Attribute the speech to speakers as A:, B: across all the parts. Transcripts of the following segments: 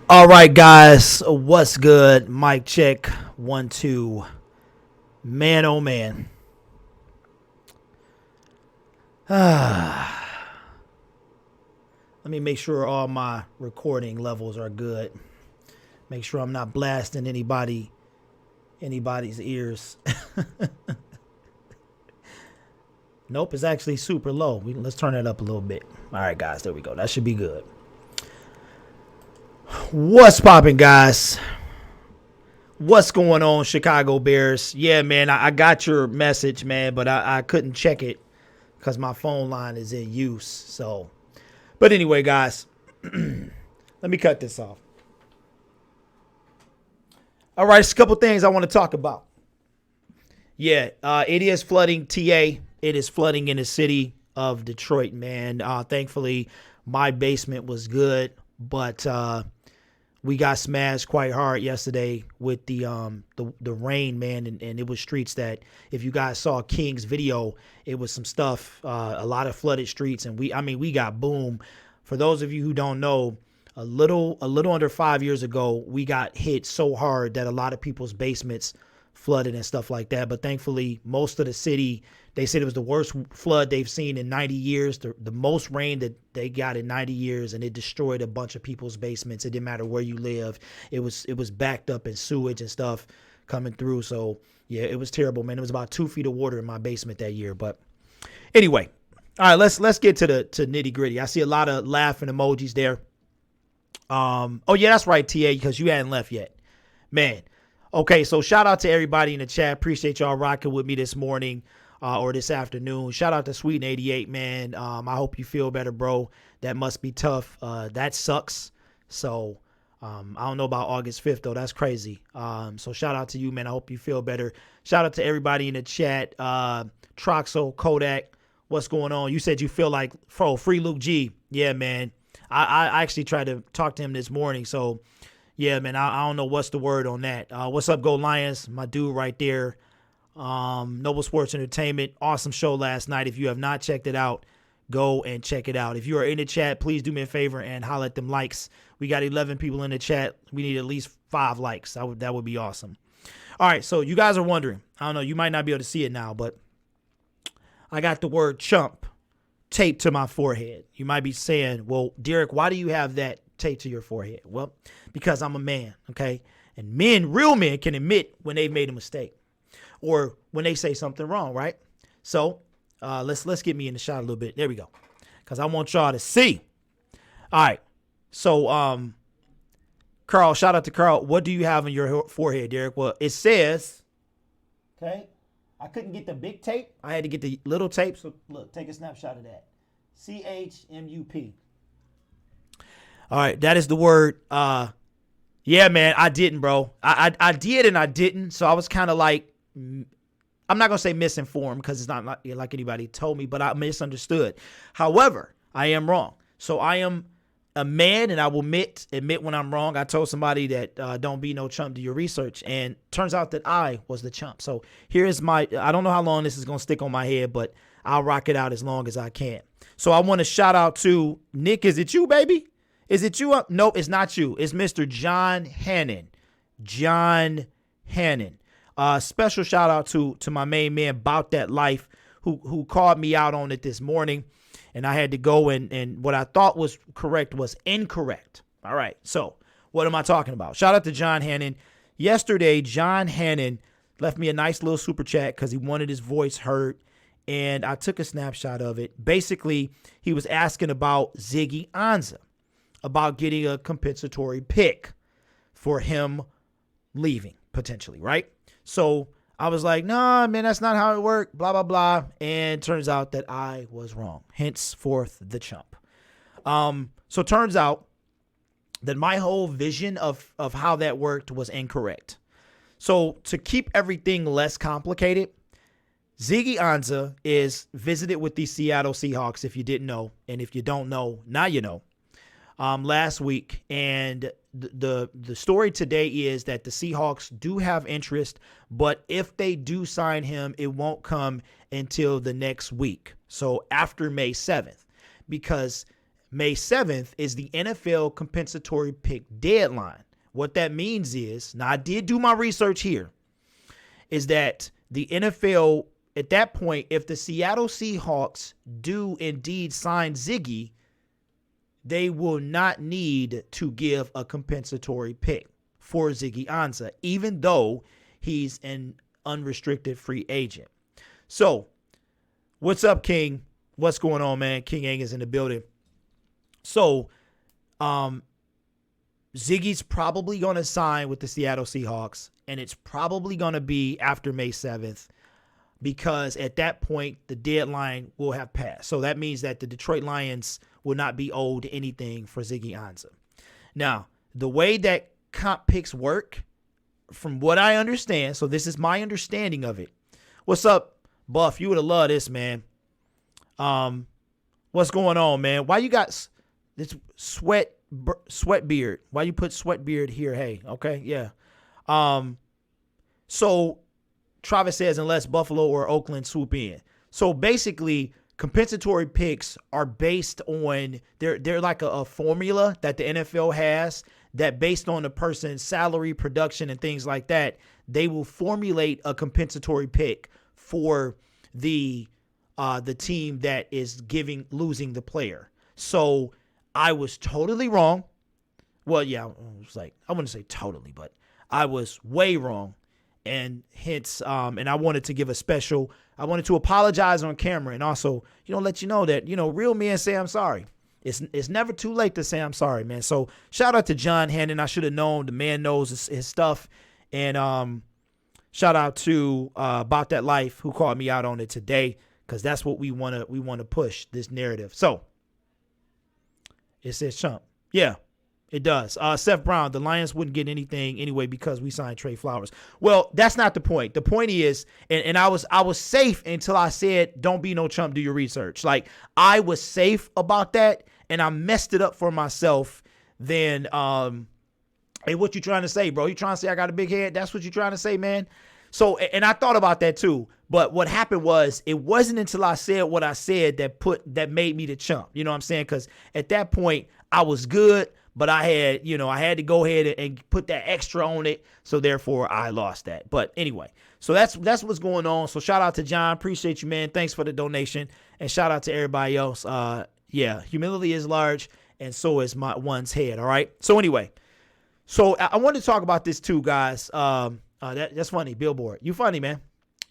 A: All right, guys, what's good? Mic check, 1, 2. Man, oh man. Let me make sure all my recording levels are good. Make sure I'm not blasting anybody's ears. Nope, it's actually super low. Let's turn it up a little bit. All right, guys, there we go. That should be good. What's popping, guys? What's going on, Chicago Bears? Yeah, man, I got your message, man, but I couldn't check it because my phone line is in use. So, but anyway, guys, let me cut this off. All right, it's a couple things I want to talk about. Yeah, it is flooding, TA. It is flooding in the city of Detroit, man. Thankfully, my basement was good, but we got smashed quite hard yesterday with the rain, man, and it was streets that, if you guys saw King's video, it was some stuff, a lot of flooded streets, and we got boom. For those of you who don't know, a little under 5 years ago, we got hit so hard that a lot of people's basements flooded and stuff like that. But thankfully, most of the city, they said it was the worst flood they've seen in 90 years, the most rain that they got in 90 years, and it destroyed a bunch of people's basements. It didn't matter where you live. It was backed up in sewage and stuff coming through. So, yeah, it was terrible, man. It was about 2 feet of water in my basement that year. But anyway, all right, let's get to nitty gritty. I see a lot of laughing emojis there. Oh, yeah, that's right, TA, because you hadn't left yet. Man. Okay, so shout out to everybody in the chat. Appreciate y'all rocking with me this morning or this afternoon. Shout out to Sweet88, man. I hope you feel better, bro. That must be tough. That sucks. So I don't know about August 5th, though. That's crazy. So shout out to you, man. I hope you feel better. Shout out to everybody in the chat. Troxel, Kodak, what's going on? You said you feel like, free Luke G. Yeah, man. I actually tried to talk to him this morning, so yeah, man, I don't know what's the word on that. What's up, Go Lions? My dude right there. Noble Sports Entertainment. Awesome show last night. If you have not checked it out, go and check it out. If you are in the chat, please do me a favor and holler at them likes. We got 11 people in the chat. We need at least 5 likes. That would be awesome. All right, so you guys are wondering. I don't know. You might not be able to see it now, but I got the word chump taped to my forehead. You might be saying, well, Derek, why do you have that taped to your forehead? Well, because I'm a man, okay? And real men can admit when they've made a mistake or when they say something wrong, right? So let's get me in the shot a little bit. There we go. Because I want y'all to see. All right. So Carl, shout out to Carl. What do you have on your forehead, Derek? Well, it says, okay, I couldn't get the big tape. I had to get the little tape. So look, take a snapshot of that. CHMUP. All right, that is the word. Yeah, man, I didn't, bro. I did and I didn't. So I was kind of like, I'm not going to say misinformed because it's not like anybody told me, but I misunderstood. However, I am wrong. So I am a man, and I will admit when I'm wrong. I told somebody that don't be no chump, do your research, and turns out that I was the chump. So here's I don't know how long this is going to stick on my head, but I'll rock it out as long as I can. So I want to shout out to Nick. Is it you, baby? Is it you? No, it's not you. It's Mr. John Hannon. John Hannon. Special shout out to my main man, About That Life, who called me out on it this morning. And I had to go and what I thought was correct was incorrect. All right. So what am I talking about? Shout out to John Hannon. Yesterday, John Hannon left me a nice little super chat because he wanted his voice heard. And I took a snapshot of it. Basically, he was asking about Ziggy Ansah, about getting a compensatory pick for him leaving potentially, right? So I was like, nah, man, that's not how it worked, blah, blah, blah. And turns out that I was wrong. Henceforth, the chump. So it turns out that my whole vision of how that worked was incorrect. So to keep everything less complicated, Ziggy Ansah is visited with the Seattle Seahawks, if you didn't know. And if you don't know, now you know. Last week, and the story today is that the Seahawks do have interest, but if they do sign him, it won't come until the next week. So after May 7th, because May 7th is the NFL compensatory pick deadline. What that means is, now I did do my research here, is that the NFL at that point, if the Seattle Seahawks do indeed sign Ziggy, they will not need to give a compensatory pick for Ziggy Ansah, even though he's an unrestricted free agent. So, what's up, King? What's going on, man? King Ang is in the building. So, Ziggy's probably going to sign with the Seattle Seahawks, and it's probably going to be after May 7th, because at that point, the deadline will have passed. So that means that the Detroit Lions will not be owed anything for Ziggy Ansah. Now, the way that comp picks work, from what I understand, so this is my understanding of it. What's up, Buff? You would have loved this, man. What's going on, man? Why you got this sweat beard? Why you put sweat beard here? Hey, okay, yeah. So Travis says, unless Buffalo or Oakland swoop in. So basically, compensatory picks are based on, they're like a formula that the NFL has that based on the person's salary, production, and things like that, they will formulate a compensatory pick for the team that is losing the player. So I was totally wrong. Well, yeah, I wouldn't say totally, but I was way wrong. And hence, and I wanted to apologize on camera and also, let you know that, real men say I'm sorry. It's never too late to say I'm sorry, man. So shout out to John Hannon. I should have known. The man knows his stuff. And shout out to About That Life, who called me out on it today, because that's what we want to push, this narrative. So it says chump. Yeah. It does. Seth Brown, the Lions wouldn't get anything anyway because we signed Trey Flowers. Well, that's not the point. The point is, and I was safe until I said, don't be no chump, do your research. Like, I was safe about that, and I messed it up for myself. Then, hey, what you trying to say, bro? You trying to say I got a big head? That's what you trying to say, man? So, and I thought about that too. But what happened was, it wasn't until I said what I said that made me the chump. You know what I'm saying? Because at that point, I was good. But I had to go ahead and put that extra on it. So therefore I lost that. But anyway, so that's what's going on. So shout out to John. Appreciate you, man. Thanks for the donation. And shout out to everybody else. Yeah, humility is large, and so is one's head. All right. So anyway, so I wanted to talk about this too, guys. That's funny. Billboard. You funny, man.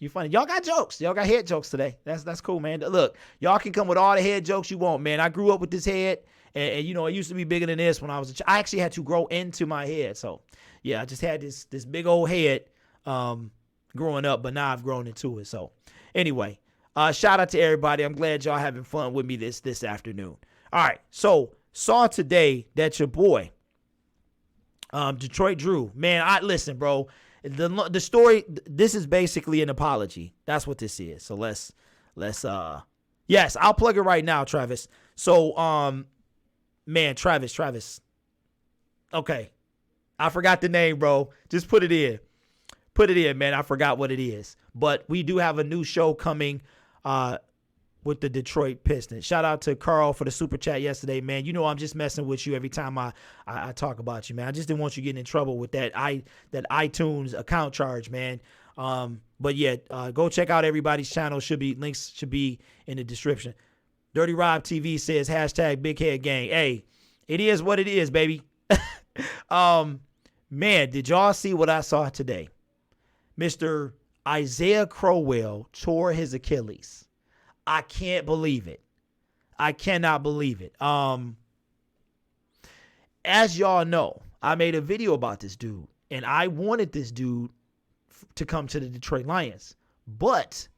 A: You funny. Y'all got jokes. Y'all got head jokes today. That's cool, man. Look, y'all can come with all the head jokes you want, man. I grew up with this head, and you know, it used to be bigger than this when I was a child. I actually had to grow into my head. So, yeah, I just had this big old head growing up, but now I've grown into it. So, anyway, shout out to everybody. I'm glad y'all having fun with me this afternoon. All right, so saw today that your boy, Detroit Drew, man, listen, bro. The story, this is basically an apology. That's what this is. So let's yes, I'll plug it right now, Travis. So, man, Travis. Okay. I forgot the name, bro. Just put it in. Put it in, man. I forgot what it is. But we do have a new show coming with the Detroit Pistons. Shout out to Carl for the super chat yesterday, man. You know I'm just messing with you every time I talk about you, man. I just didn't want you getting in trouble with that iTunes account charge, man. But yeah, go check out everybody's channel. Links should be in the description. Dirty Rob TV says #BigHeadGang. Hey, it is what it is, baby. Man, did y'all see what I saw today? Mr. Isaiah Crowell tore his Achilles. I can't believe it. I cannot believe it. As y'all know, I made a video about this dude, and I wanted this dude to come to the Detroit Lions. But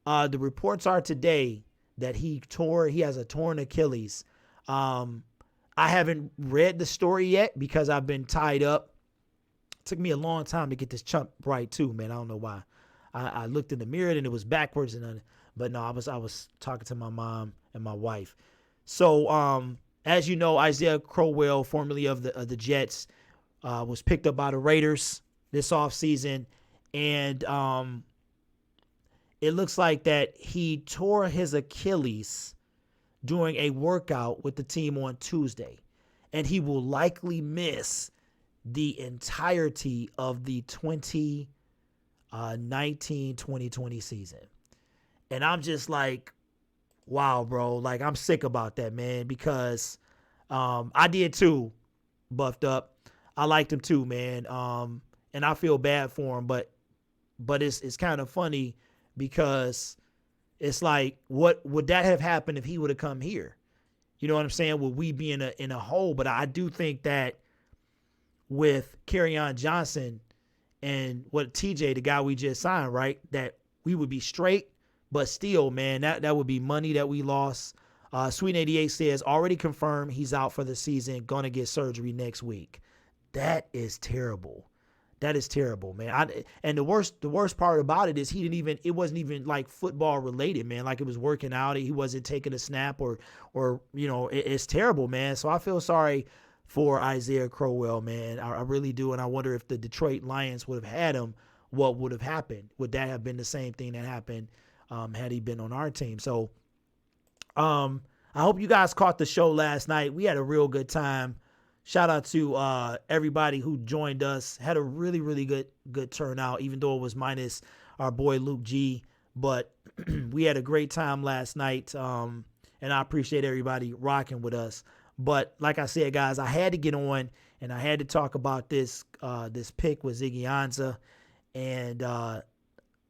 A: the reports are today that he has a torn Achilles. I haven't read the story yet because I've been tied up. It took me a long time to get this chump right too, man. I don't know why. I looked in the mirror and it was backwards, but no, I was talking to my mom and my wife. So, as you know, Isaiah Crowell, formerly of the Jets, was picked up by the Raiders this offseason, and it looks like that he tore his Achilles during a workout with the team on Tuesday, and he will likely miss the entirety of the 2019-2020 season. And I'm just like, wow, bro. Like, I'm sick about that, man, because I did too, buffed up. I liked him too, man. And I feel bad for him, but it's kind of funny because it's like, what would that have happened if he would have come here? You know what I'm saying? Would we be in a hole? But I do think that with Kerryon Johnson and what TJ, the guy we just signed, right, that we would be straight. But still, man, that would be money that we lost. Sweet 88 says, already confirmed he's out for the season, going to get surgery next week. That is terrible. That is terrible, man. And the worst part about it is it wasn't even like football related, man. Like, it was working out. He wasn't taking a snap or you know, it's terrible, man. So I feel sorry for Isaiah Crowell, man. I really do. And I wonder if the Detroit Lions would have had him, what would have happened? Would that have been the same thing that happened had he been on our team? So I hope you guys caught the show last night. We had a real good time. Shout out to everybody who joined us. Had a really, really good turnout, even though it was minus our boy Luke G. But we had a great time last night, and I appreciate everybody rocking with us. But like I said, guys, I had to get on, and I had to talk about this pick with Ziggy Ansah and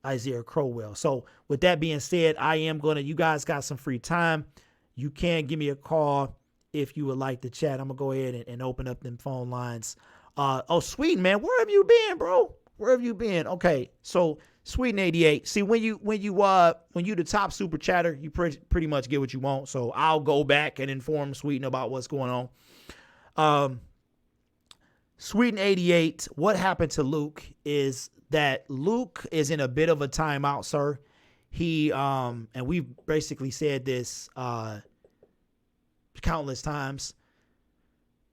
A: Isaiah Crowell. So with that being said, you guys got some free time. You can give me a call if you would like to chat. I'm going to go ahead and open up them phone lines. Sweden, man, where have you been, bro? Where have you been? Okay, so Sweden 88. See, when you the top super chatter, you pretty much get what you want. So I'll go back and inform Sweden about what's going on. Sweden 88, what happened to Luke is that Luke is in a bit of a timeout, sir. He and we've basically said this countless times.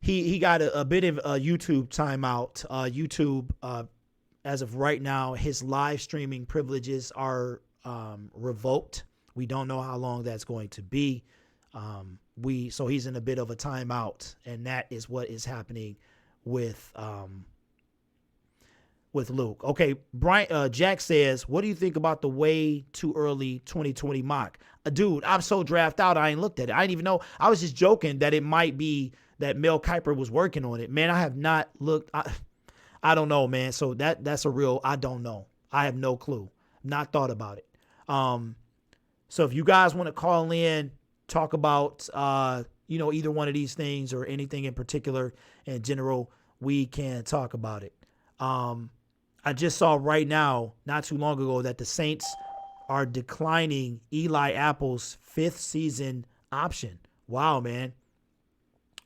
A: He got a bit of a YouTube timeout. YouTube, as of right now, his live streaming privileges are revoked. We don't know how long that's going to be. So he's in a bit of a timeout, and that is what is happening with Luke. Okay, Brian Jack says, what do you think about the way too early 2020 mock? Dude, I'm so draft out, I ain't looked at it. I didn't even know. I was just joking that it might be that Mel Kiper was working on it. Man, I have not looked. I don't know, man. So that's a real, I don't know. I have no clue. Not thought about it. So if you guys want to call in, talk about, either one of these things or anything in particular in general, we can talk about it. I just saw right now, not too long ago, that the Saints are declining Eli Apple's 5th season option. Wow, man.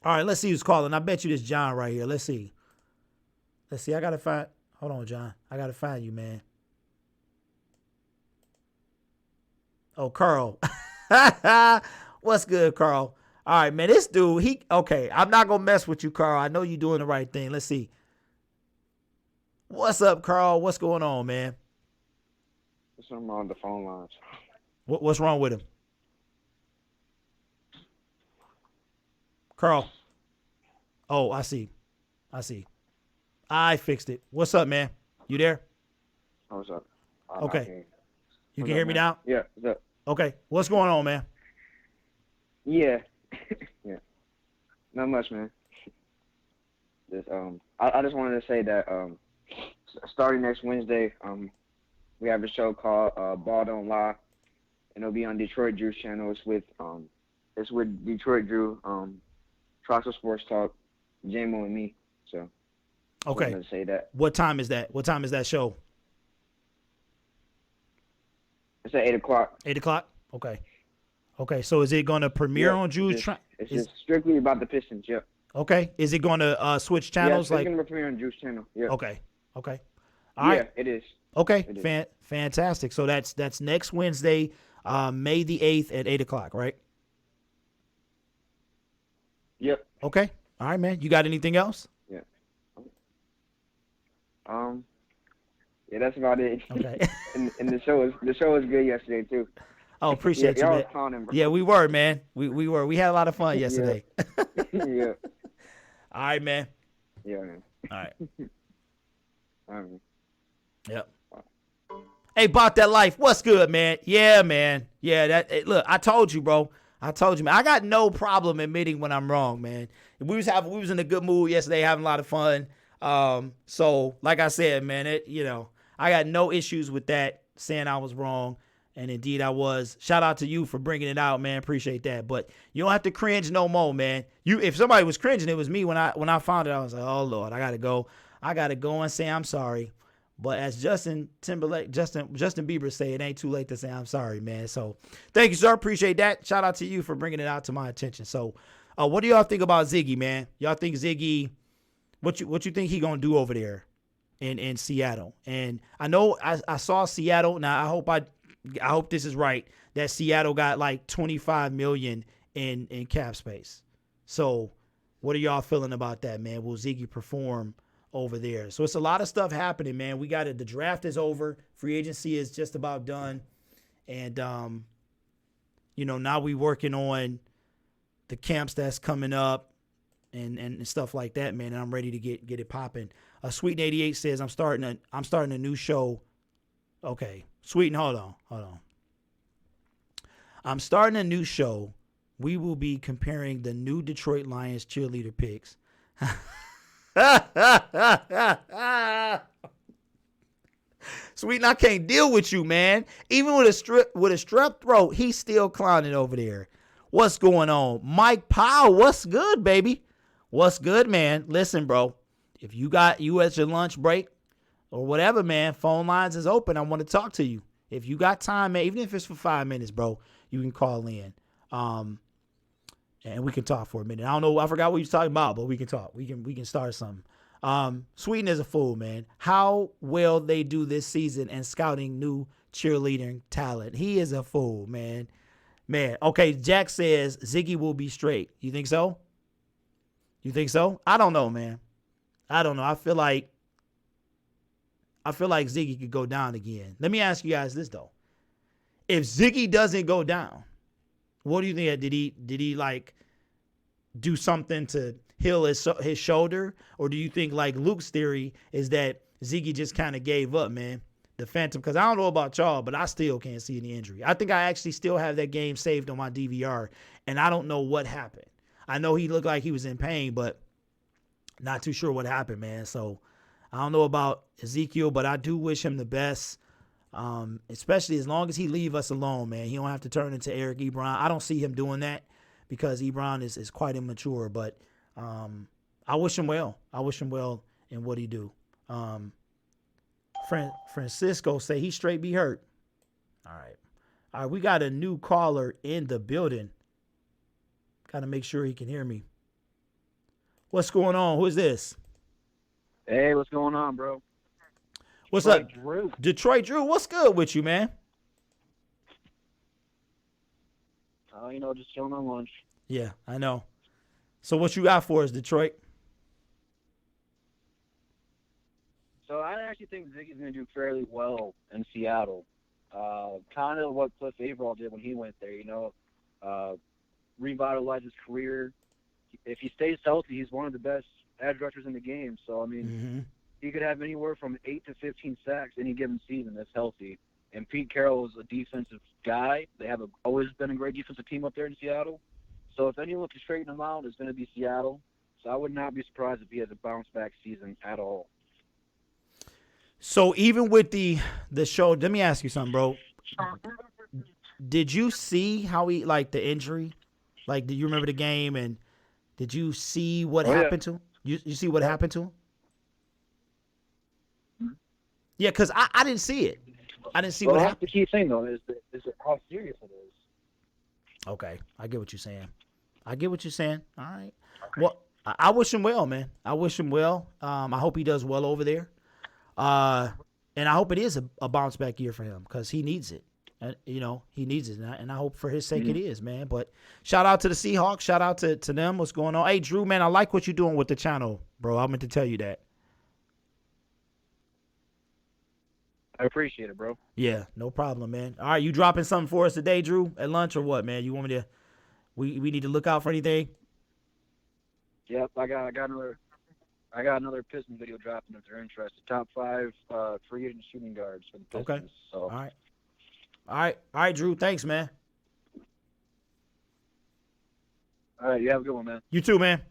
A: All right, let's see who's calling. I bet you this John right here. Let's see. I got to find. Hold on, John. I got to find you, man. Oh, Carl. What's good, Carl? All right, man. This dude, okay. I'm not going to mess with you, Carl. I know you're doing the right thing. Let's see. What's up, Carl? What's going on, man?
B: Something wrong with the phone lines.
A: What's wrong with him? Carl. Oh, I see. I fixed it. What's up, man? You there?
B: What's up?
A: Okay. You can hear me now?
B: Yeah, what's up?
A: Okay. What's going on, man?
B: Yeah. Yeah. Not much, man. Just I just wanted to say that starting next Wednesday, we have a show called Ball Don't Lie, and it'll be on Detroit Drew's channel. It's with Detroit Drew, Troxel Sports Talk, J-Mo, and me. So
A: okay.
B: I wanted to say that.
A: What time is that? What time is that show?
B: It's at 8 o'clock.
A: 8 o'clock? Okay. Okay, so is it going to premiere on Drew's channel?
B: It's just strictly about the Pistons, yep.
A: Okay. Is it going to switch channels?
B: Yeah, it's going to premiere on Drew's channel, yeah.
A: Okay. All right.
B: Yeah, it is.
A: Okay,
B: it is.
A: Fantastic. So that's next Wednesday, May the 8th at 8 o'clock, right?
B: Yep.
A: Okay. All right, man. You got anything else?
B: Yeah. Yeah, that's about it.
A: Okay.
B: and the show was good yesterday too.
A: Oh, appreciate you,
B: y'all
A: man.
B: was clowning, bro.
A: Yeah, we were, man. We were. We had a lot of fun yesterday.
B: Yeah.
A: All right, man.
B: Yeah, man.
A: All right.
B: All right, man.
A: Yep. Hey, Bought That Life. What's good, man? Yeah, man. Yeah, look, I told you, bro. I told you, man. I got no problem admitting when I'm wrong, man. We was in a good mood yesterday, having a lot of fun. So like I said, man, I got no issues with that, saying I was wrong. And indeed I was. Shout out to you for bringing it out, man. Appreciate that. But you don't have to cringe no more, man. If somebody was cringing, it was me. When I found it, I was like, oh Lord, I gotta go and say I'm sorry. But as Justin Bieber say, it ain't too late to say I'm sorry, man. So thank you, sir. Appreciate that. Shout out to you for bringing it out to my attention. So what do y'all think about Ziggy, man? Y'all think Ziggy, what you think he gonna do over there in Seattle? And I know I saw Seattle. Now I hope this is right, that Seattle got like $25 million in cap space. So what are y'all feeling about that, man? Will Ziggy perform over there? So it's a lot of stuff happening, man. We got it. The draft is over. Free agency is just about done. And, now we working on the camps that's coming up and stuff like that, man. And I'm ready to get it popping. Sweeten 88 says, I'm starting a new show. Okay. Sweeten, hold on. I'm starting a new show. We will be comparing the new Detroit Lions cheerleader picks. Sweeten, I can't deal with you, man. Even with a strep throat, he's still clowning over there. What's going on? Mike Powell, what's good, baby? What's good, man? Listen, bro, if you at your lunch break or whatever, man, phone lines is open. I want to talk to you. If you got time, man, even if it's for 5 minutes, bro, you can call in. And we can talk for a minute. I don't know. I forgot what you was talking about, but we can talk. We can start something. Sweden is a fool, man. How will they do this season and scouting new cheerleading talent? He is a fool, man. Man. Okay. Jack says Ziggy will be straight. You think so? I don't know, man. I don't know. I feel like Ziggy could go down again. Let me ask you guys this though. If Ziggy doesn't go down, what do you think? Did he like do something to heal his shoulder? Or do you think like Luke's theory is that Ziggy just kind of gave up, man? The Phantom, because I don't know about y'all, but I still can't see any injury. I think I actually still have that game saved on my DVR, and I don't know what happened. I know he looked like he was in pain, but not too sure what happened, man. So I don't know about Ezekiel, but I do wish him the best. Especially as long as he leave us alone, man. He don't have to turn into Eric Ebron. I don't see him doing that because Ebron is quite immature. But I wish him well. I wish him well in what he do. Francisco say he straight be hurt. All right, we got a new caller in the building. Got to make sure he can hear me. What's going on? Who is this?
C: Hey, what's going on, bro?
A: What's
C: Detroit
A: up?
C: Drew.
A: Detroit Drew, what's good with you, man?
C: Just chilling on lunch.
A: Yeah, I know. So what you got for us, Detroit?
C: So I actually think Ziggy's going to do fairly well in Seattle. Kind of what Cliff Averill did when he went there, revitalize his career. If he stays healthy, he's one of the best edge rushers in the game. So, I mean, he could have anywhere from 8 to 15 sacks any given season that's healthy. And Pete Carroll is a defensive guy. They have always been a great defensive team up there in Seattle. So if anyone can straighten him out, it's going to be Seattle. So I would not be surprised if he has a bounce-back season at all.
A: So even with the show, let me ask you something, bro. Did you see how he, like, the injury? Like, do you remember the game, and did you see what happened to him? You see what happened to him? Yeah, because I didn't see it. I didn't see what happened.
C: The key thing, though, is how serious it is.
A: Okay, I get what you're saying. All right. Okay. Well, I wish him well, man. I wish him well. I hope he does well over there. And I hope it is a bounce back year for him because he needs it. He needs it, and I hope for his sake it is, man. But shout out to the Seahawks. Shout out to them. What's going on? Hey, Drew, man, I like what you're doing with the channel, bro. I meant to tell you that.
C: I appreciate it, bro.
A: Yeah, no problem, man. All right, you dropping something for us today, Drew, at lunch or what, man? You want me to? We need to look out for anything?
C: Yep, I got another Pistons video dropping if they're interested. Top 5 free agent shooting guards for the Pistons.
A: Okay.
C: So.
A: All right, Drew. Thanks, man.
C: All right, you have a good one, man.
A: You too, man.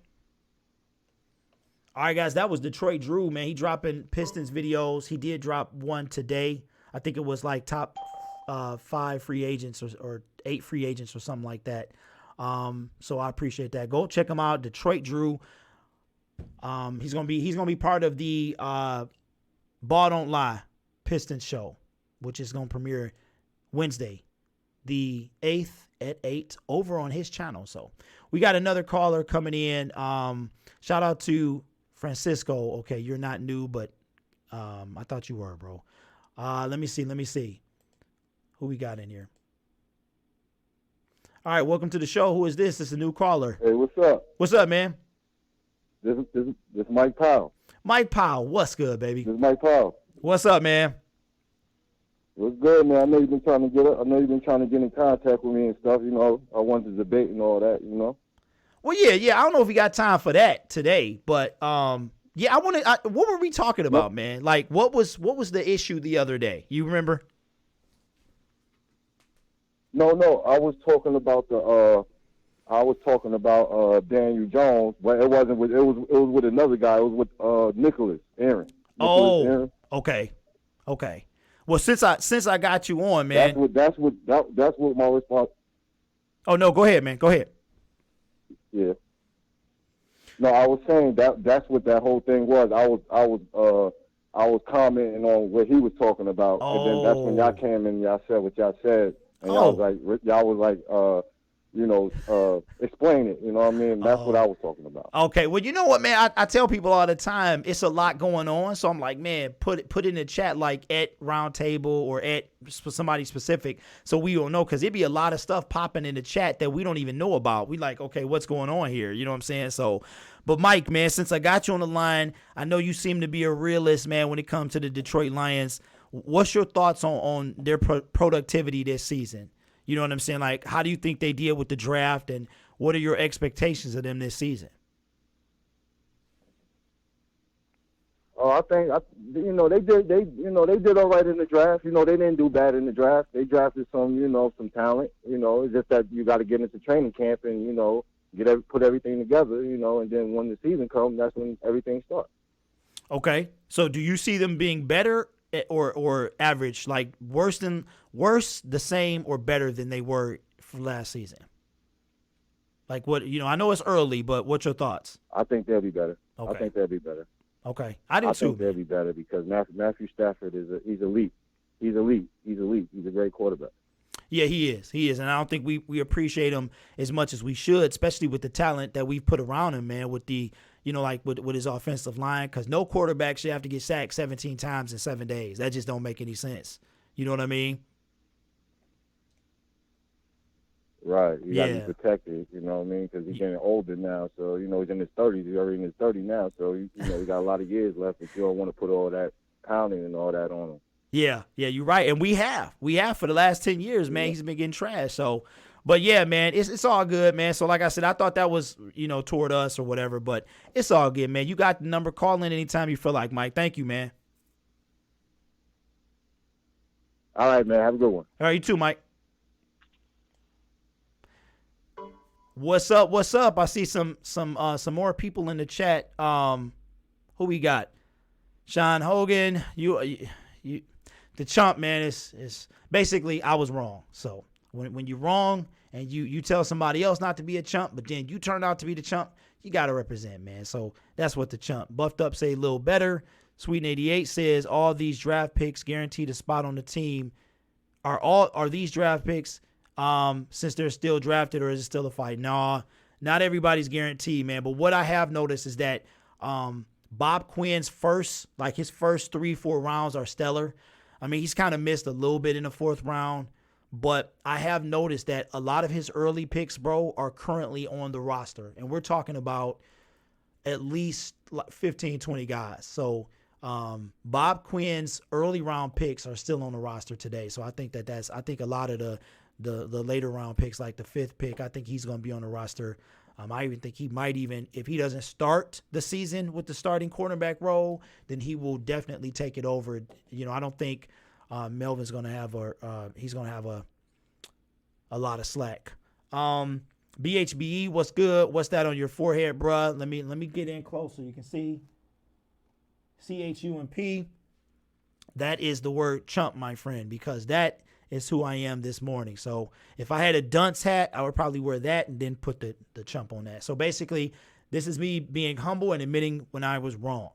A: All right, guys, that was Detroit Drew, man. He dropping Pistons videos. He did drop one today. I think it was like top 5 free agents or 8 free agents or something like that. So I appreciate that. Go check him out, Detroit Drew. He's gonna be part of the Ball Don't Lie Pistons show, which is gonna premiere Wednesday, the 8th at 8 over on his channel. So we got another caller coming in. Shout out to Francisco. Okay, you're not new, but I thought you were, bro. Let me see. Who we got in here? All right, welcome to the show. Who is this? This is a new caller.
D: Hey, what's up?
A: What's up, man?
D: This is Mike Powell.
A: Mike Powell, what's good, baby?
D: This is Mike Powell.
A: What's up, man?
D: What's good, man? I know you've been trying to get in contact with me and stuff. I wanted to debate and all that.
A: Well, yeah. I don't know if we got time for that today, but yeah, what were we talking about, man? Like, what was the issue the other day? You remember?
D: No, I was talking about Daniel Jones, but it wasn't with it was with another guy. It was with Nicholas Aaron.
A: Aaron. Okay. Well, since I got you on, man.
D: That's what my response.
A: Oh no, go ahead, man. Go ahead.
D: Yeah. No, I was saying that's what that whole thing was. I was commenting on what he was talking about, and then that's when y'all came in and y'all said what y'all said, and y'all was like, explain it. You know what I mean? That's what I was talking about.
A: Okay. Well, you know what, man? I tell people all the time, it's a lot going on. So I'm like, man, put it in the chat, like at round table or at somebody specific, so we don't know, because it'd be a lot of stuff popping in the chat that we don't even know about. We like, okay, what's going on here? You know what I'm saying? So, but Mike, man, since I got you on the line, I know you seem to be a realist, man, when it comes to the Detroit Lions. What's your thoughts on their productivity this season? You know what I'm saying? Like, how do you think they deal with the draft, and what are your expectations of them this season?
D: Oh, I think they did all right in the draft. They didn't do bad in the draft. They drafted some talent. It's just that you got to get into training camp and put everything together. And then when the season comes, that's when everything starts.
A: Okay, so do you see them being better or average, like worse, the same, or better than they were for last season? Like what, I know it's early, but what's your thoughts?
D: I think they'll be better.
A: Okay.
D: I think they'll be better.
A: Okay. I do too.
D: I think they'll be better because Matthew Stafford he's elite. He's elite. He's elite. He's a great quarterback.
A: Yeah, he is. He is. And I don't think we appreciate him as much as we should, especially with the talent that we've put around him, man, with the, like with his offensive line, because no quarterback should have to get sacked 17 times in 7 days. That just don't make any sense. You know what I mean?
D: Right. You got to be protected, you know what I mean? Because he's getting older now. So, he's in his 30s. He's already in his 30s now. So, he got a lot of years left, but you don't want to put all that pounding and all that on him.
A: Yeah, you're right. And we have for the last 10 years, man. He's been getting trashed. So, but yeah, man, it's all good, man. So like I said, I thought that was, toward us or whatever, but it's all good, man. You got the number. Call in anytime you feel like, Mike. Thank you, man.
D: All right, man. Have a good one.
A: All right, you too, Mike. What's up? What's up? I see some more people in the chat. Who we got? Sean Hogan, you the chump, man. Is basically, I was wrong. So when you're wrong and you tell somebody else not to be a chump, but then you turn out to be the chump, you gotta represent, man. So that's what the chump. Buffed Up say a little better. Sweet 88 says all these draft picks guaranteed a spot on the team. Are these draft picks since they're still drafted, or is it still a fight? Nah, not everybody's guaranteed, man. But what I have noticed is that Bob Quinn's first 3-4 rounds are stellar. I mean, he's kind of missed a little bit in the 4th round, but I have noticed that a lot of his early picks, bro, are currently on the roster. And we're talking about at least 15, 20 guys. So Bob Quinn's early round picks are still on the roster today. So I think I think a lot of the later round picks, like the 5th pick, I think he's going to be on the roster. I even think he might if he doesn't start the season with the starting cornerback role, then he will definitely take it over. I don't think Melvin's going to have he's going to have a lot of slack. BHBE, what's good? What's that on your forehead, bruh? Let me get in close so you can see. CHUMP. That is the word chump, my friend, because that is who I am this morning. So if I had a dunce hat, I would probably wear that and then put the chump on that. So basically, this is me being humble and admitting when I was wrong.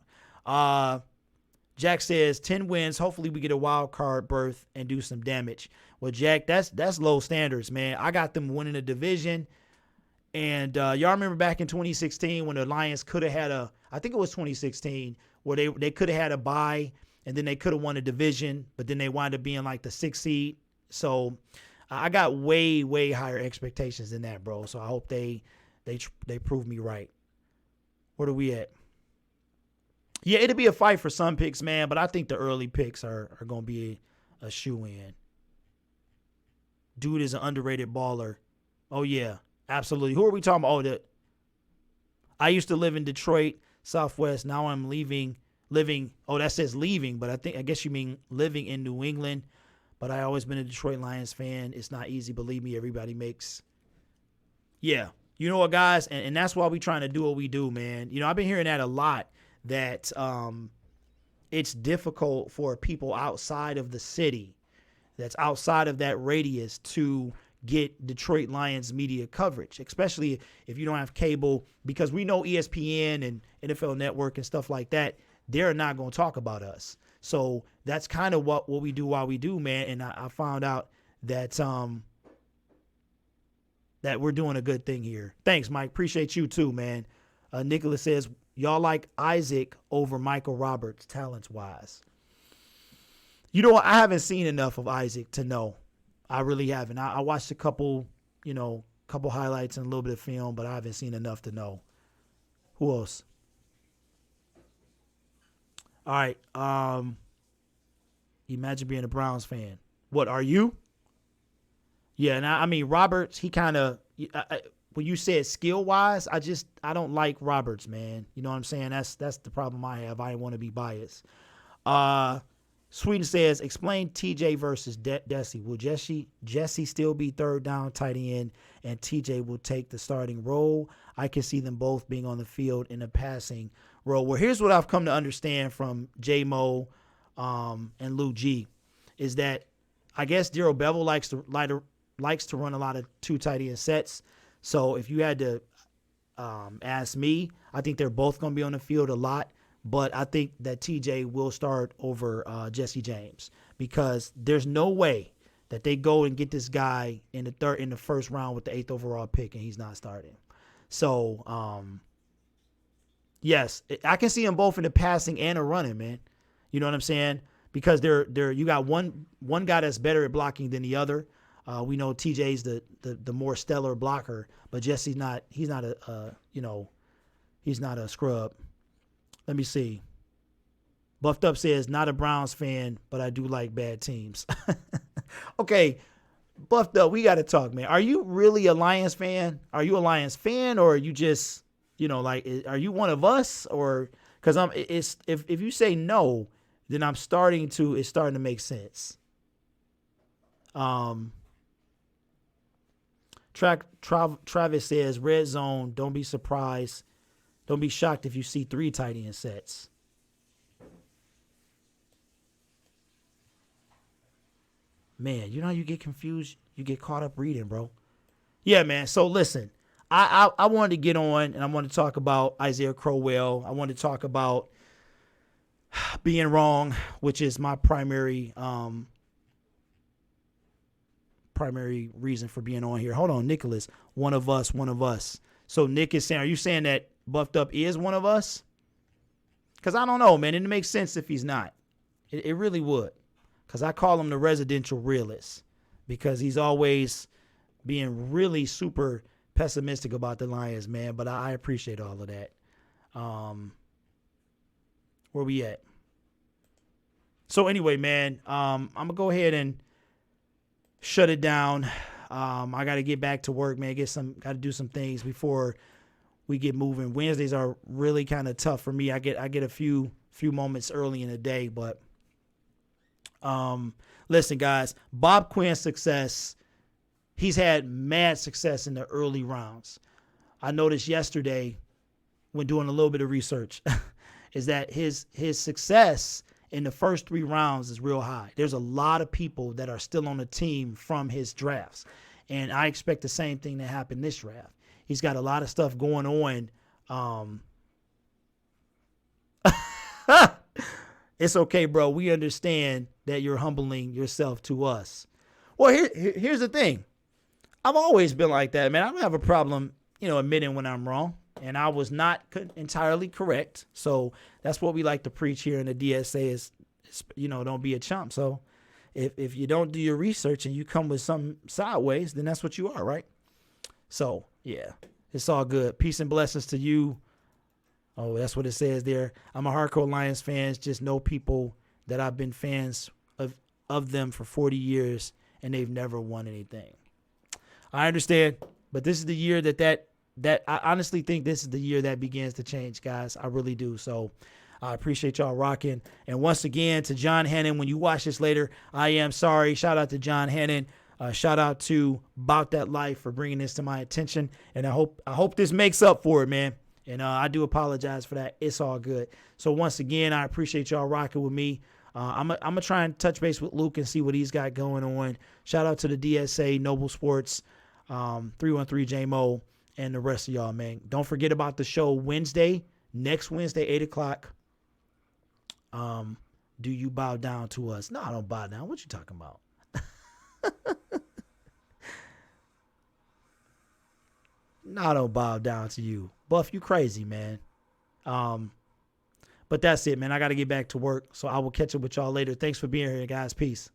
A: Jack says 10 wins. Hopefully we get a wild card berth and do some damage. Well, Jack, that's low standards, man. I got them winning a division. And y'all remember back in 2016 when the Lions could have had I think it was 2016, where they could have had a bye and then they could have won a division, but then they wound up being like the 6th seed. So I got way, way higher expectations than that, bro. So I hope they prove me right. Where are we at? Yeah, it'll be a fight for some picks, man, but I think the early picks are going to be a shoe-in. Dude is an underrated baller. Oh, yeah, absolutely. Who are we talking about? I used to live in Detroit, Southwest. Now I'm living. Oh, that says leaving, but I guess you mean living in New England. But I always been a Detroit Lions fan. It's not easy, believe me. Everybody makes. Yeah, you know what, guys, and that's why we trying to do what we do, man. I've been hearing that a lot. That it's difficult for people outside of the city, that's outside of that radius, to get Detroit Lions media coverage, especially if you don't have cable, because we know ESPN and NFL Network and stuff like that, they're not going to talk about us. So that's kind of what we do while we do, man. And I found out that that we're doing a good thing here. Thanks, Mike. Appreciate you too, man. Nicholas says, y'all like Isaac over Michael Roberts, talents-wise. I haven't seen enough of Isaac to know. I really haven't. I watched a couple highlights and a little bit of film, but I haven't seen enough to know. Who else? All right. Imagine being a Browns fan. What, are you? Yeah, and I mean, Roberts, he kind of, when you said skill-wise, I don't like Roberts, man. You know what I'm saying? That's the problem I have. I didn't want to be biased. Sweden says, explain TJ versus Desi. Will Jesse still be third down tight end and TJ will take the starting role? I can see them both being on the field in a passing role. Well, here's what I've come to understand from J-Mo, and Lou G, is that I guess Daryl Bevel likes to run a lot of 2 tight end sets. So if you had to ask me, I think they're both going to be on the field a lot. But I think that TJ will start over Jesse James, because there's no way that they go and get this guy in the first round with the 8th overall pick and he's not starting. So yes, I can see them both in the passing and the running, man. You know what I'm saying? Because you got one guy that's better at blocking than the other. We know TJ's the more stellar blocker, but Jesse's not. He's not a scrub. Let me see. Buffed Up says, not a Browns fan, but I do like bad teams. Okay, Buffed Up, we got to talk, man. Are you really a Lions fan? Are you a Lions fan, or are you just, are you one of us? Or because if you say no, then it's starting to make sense. Travis says, red zone, don't be surprised. Don't be shocked if you see 3 tight end sets. Man, you know how you get confused? You get caught up reading, bro. Yeah, man. So listen, I wanted to get on and I wanted to talk about Isaiah Crowell. I wanted to talk about being wrong, which is my primary reason for being on here. Hold on, Nicholas. One of us. So Nick is saying, are you saying that Buffed Up is one of us? Because I don't know, man. It makes sense if he's not. It really would. Because I call him the residential realist, because he's always being really super pessimistic about the Lions, man. But I appreciate all of that. Where we at? So anyway, man, I'm going to go ahead and shut it down. I got to get back to work, man. Got to do some things before we get moving. Wednesdays are really kind of tough for me. I get a few moments early in the day, but listen, guys, Bob Quinn's success, he's had mad success in the early rounds. I noticed yesterday when doing a little bit of research is that his success in the first 3 rounds is real high. There's a lot of people that are still on the team from his drafts, and I expect the same thing to happen this draft. He's got a lot of stuff going on. It's okay, bro. We understand that you're humbling yourself to us. Well, here's the thing. I've always been like that, man. I don't have a problem, admitting when I'm wrong. And I was not entirely correct. So that's what we like to preach here in the DSA is don't be a chump. So if you don't do your research and you come with some sideways, then that's what you are, right? So, yeah, it's all good. Peace and blessings to you. Oh, that's what it says there. I'm a hardcore Lions fan. Just know people that I've been fans of them for 40 years, and they've never won anything. I understand, but this is the year that I honestly think this is the year that begins to change, guys. I really do. So I appreciate y'all rocking. And once again, to John Hannon, when you watch this later, I am sorry. Shout out to John Hannon. Shout out to About That Life for bringing this to my attention. And I hope this makes up for it, man. And I do apologize for that. It's all good. So once again, I appreciate y'all rocking with me. I'm going to try and touch base with Luke and see what he's got going on. Shout out to the DSA, Noble Sports, 313 JMO, and the rest of y'all, man. Don't forget about the show next Wednesday, 8 o'clock. Do you bow down to us? No, I don't bow down. What you talking about? No, I don't bow down to you. Buff, you crazy, man. But that's it, man. I got to get back to work, so I will catch up with y'all later. Thanks for being here, guys. Peace.